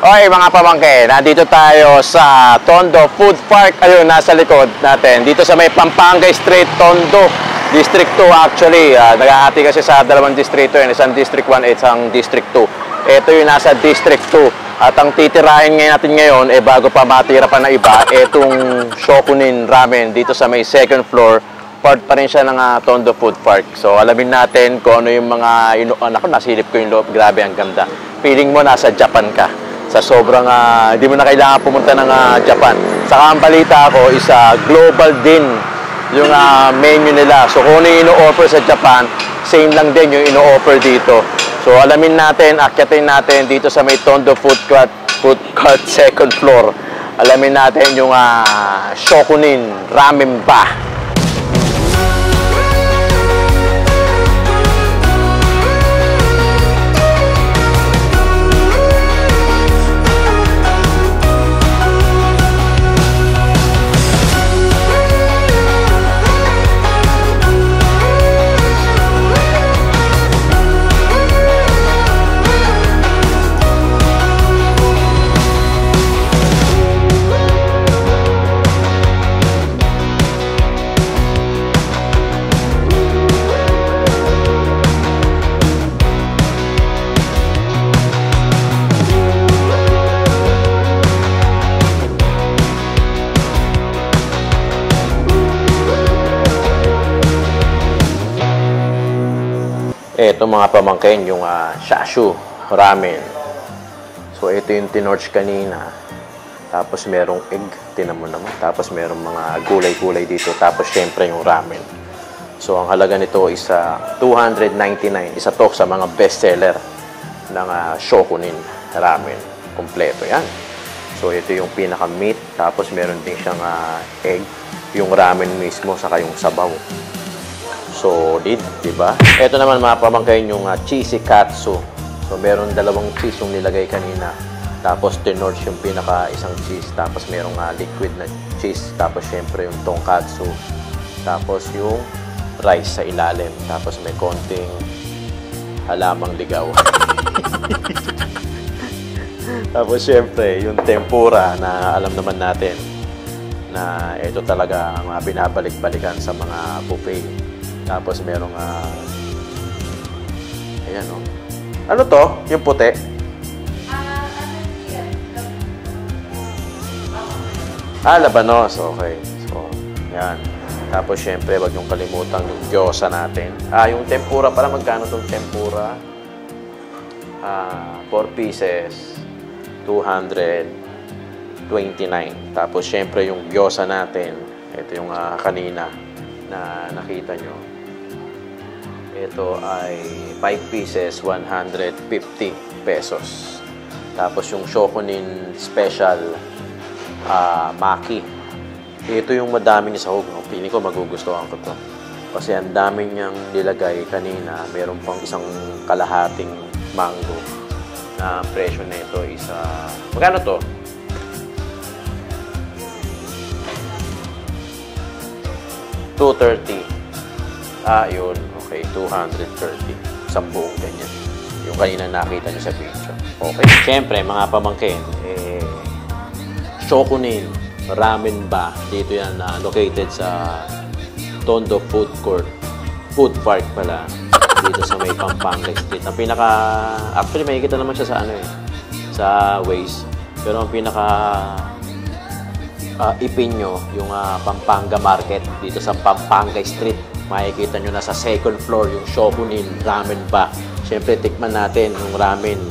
Okay mga pamangkin, nandito tayo sa Tondo Food Park. Ayun, nasa likod natin. Dito sa may Pampanga Street, Tondo. District 2 actually. Nag-aati kasi sa dalawang distrito yun. Isang District 1 at isang District 2. Ito yung nasa District 2. At ang titirahin natin ngayon, bago pa matira pa na iba, itong Shokunin Ramen dito sa may second floor. Part pa rin siya ng Tondo Food Park. So alamin natin kung ano yung mga ako, nasilip ko yung loob. Grabe, ang ganda. Feeling mo nasa Japan ka. Sa sobrang, hindi mo na kailangan pumunta ng Japan. Saka ang balita ko is global din yung menu nila. So kung ano yung ino-offer sa Japan, same lang din yung ino-offer dito. So alamin natin, akyatin natin dito sa may Tondo Food Court second floor. Alamin natin yung Shokunin Ramen Ba. Ito mga pamangkin, yung Shashu Ramen. So ito yung tinorch kanina. Tapos merong egg, tinan mo naman. Tapos merong mga gulay-gulay dito. Tapos syempre yung ramen. So ang halaga nito is 299. Isa to sa mga bestseller ng Shokunin Ramen. Kompleto yan. So ito yung pinaka-meat. Tapos meron din siyang egg. Yung ramen mismo, saka yung sabaw. Solid, diba? Ito naman mga pamangkin yung cheesy katsu. So meron dalawang cheese yung nilagay kanina. Tapos tinorch yung pinaka isang cheese. Tapos merong liquid na cheese. Tapos syempre yung tonkatsu. Tapos yung rice sa ilalim. Tapos may konting halamang ligaw. Tapos syempre yung tempura na alam naman natin na ito talaga ang binabalik-balikan sa mga buffet. Tapos merong ayan o. Ano to? Yung puti? Labanos. Okay. So, yan. Tapos syempre, wag yung kalimutan yung gyoza natin. Yung tempura pala. Magkano tong tempura? 4 pieces. 229. Tapos syempre yung gyoza natin. Ito yung kanina na nakita nyo. Ito ay 5 pieces, 150 pesos. Tapos yung Shokunin Special Maki. Ito yung madaming sahog. No? Piling ko magugustuhan ko to. Kasi ang daming niyang nilagay kanina. Meron pang isang kalahating mango na presyo na ito is magkano to? $230. Yun. Okay, 230. Isang buong ganyan. Yung kanina nakita nyo sa picture. Okay. Siyempre, mga pamangkin, Shokunin Ramen Ba. Dito yan located sa Tondo Food Court. Food Park pala. Dito sa may Pampanga Street. Ang pinaka... Actually, makikita naman siya sa sa Waze. Pero ang pinaka... ipin nyo yung Pampanga Market dito sa Pampanga Street. Makikita nyo na sa second floor yung Shokunin Ramen Ba. Siyempre, tikman natin yung ramen.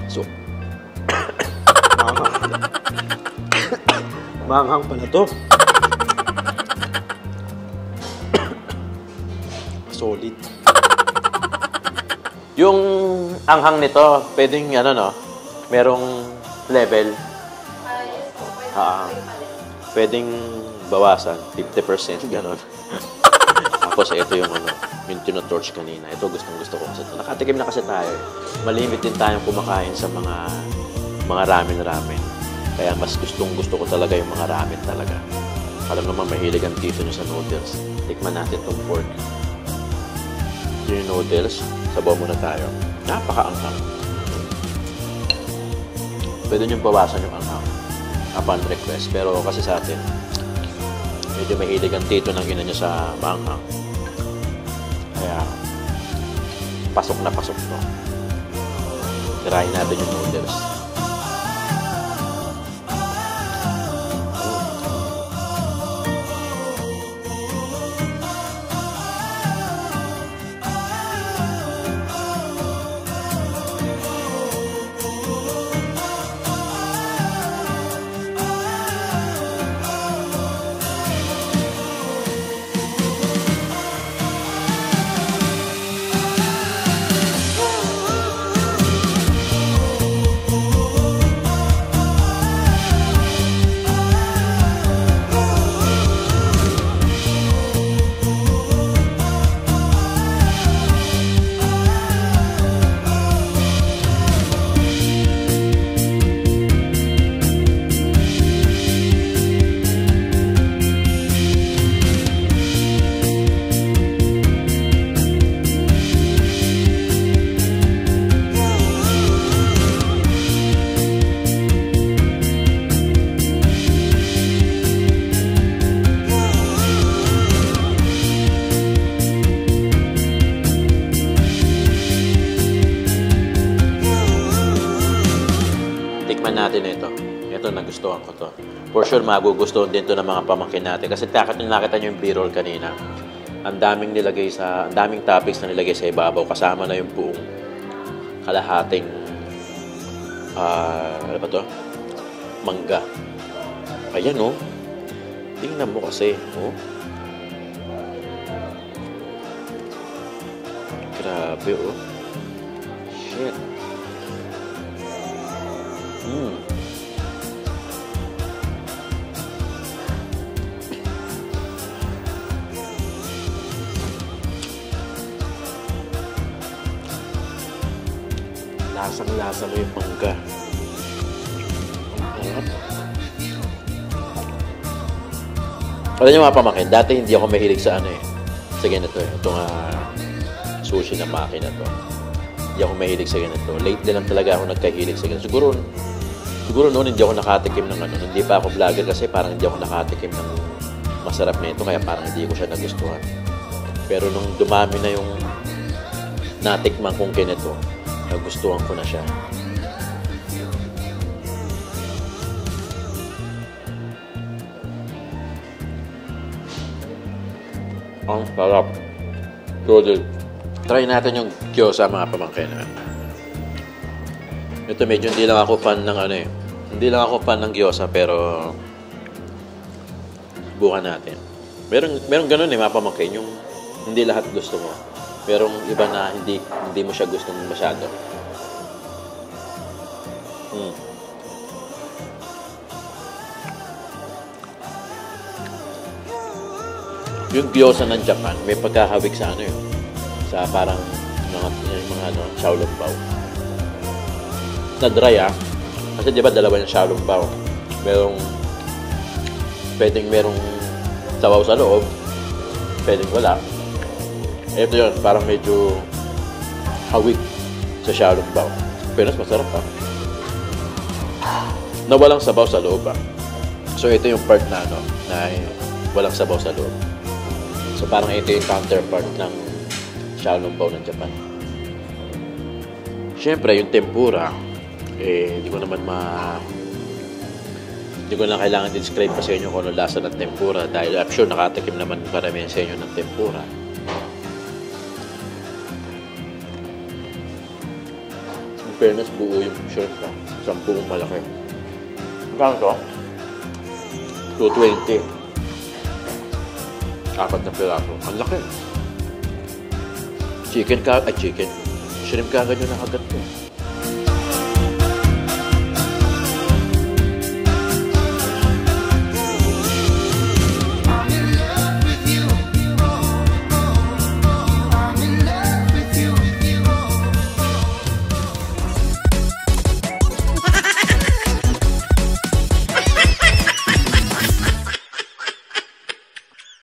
So, manghang pala to. Solid. Yung anghang nito, pwedeng merong level. Pwedeng bawasan, 50%, gano'n. Tapos ito yung yung tinotorch kanina. Ito gustong-gusto ko kasi ito. Nakatikim na kasi tayo. Malimit din tayong kumakain sa mga ramen-ramen. Kaya mas gustong-gusto ko talaga yung mga ramen talaga. Alam naman, mahilig ang tito nyo sa noodles. Tikman natin itong pork. Yung noodles, sabaw muna tayo. Napaka-anghang. Pwede nyo bawasan yung anghang upon request. Pero kasi sa atin, medyo mahilig ang tito ng ina niya sa maanghang. Kaya, pasok na pasok to. Tirahin natin yung noodles. Natin ito nagustuhan ko to. For sure magugustuhan din to ng mga pamangkin natin kasi nakita nyo yung B-roll kanina. Ang daming topics na nilagay sa ibabaw kasama na yung buong kalahating ano ba to? Mangga. Ayan oh. Tingnan mo kasi oh. Grabe oh. Shit. Lasang-lasa mo yung mangga. Alam niyo mga pamangkin, dati hindi ako mahilig sa ano eh. Sa ganito eh. Itong sushi na makina to. Hindi ako mahilig sa ganito. Late din lang talaga ako nagkahilig sa ganito. Siguro noon hindi ako nakatikim ng ano. Hindi pa ako vlogger kasi parang hindi ako nakatikim ng masarap nito. Kaya parang hindi ko siya nagustuhan. Pero nung dumami na yung natikman kong ganito, nagustuhan ko na siya. Ang sarap. Good. Try natin yung gyoza mga pamangkin. Ito medyo hindi lang ako fan ng ano eh. Hindi lang ako fan ng gyoza pero subukan natin. Merong ganun eh mga pamangkin. Yung hindi lahat gusto mo. Merong iba na hindi mo siya gusto masyado. Yung gyoza ng Japan, may pagkahawig sa ano yun. Sa parang mga ano, xiaolongbao. Na dry Kasi di ba dalawa yung xiaolongbao. Merong sabaw sa loob. Pwedeng wala. Ito yun, parang medyo hawig sa xiaolongbao. Pero masarap na walang sabaw sa loob So ito yung part na ano, na walang sabaw sa loob. So parang ito yung counterpart ng xiaolongbao ng Japan. Siyempre, yung tempura, hindi ko na kailangan describe pa sa inyo kung ano lasa ng tempura dahil I'm sure nakatikim naman karamihan sa inyo ng tempura. In fairness, buo yung shrimp na. 10 malaki. Magkano to? 220. 4 na piraso. Ang laki. Shrimp ka ganyan na agad ko.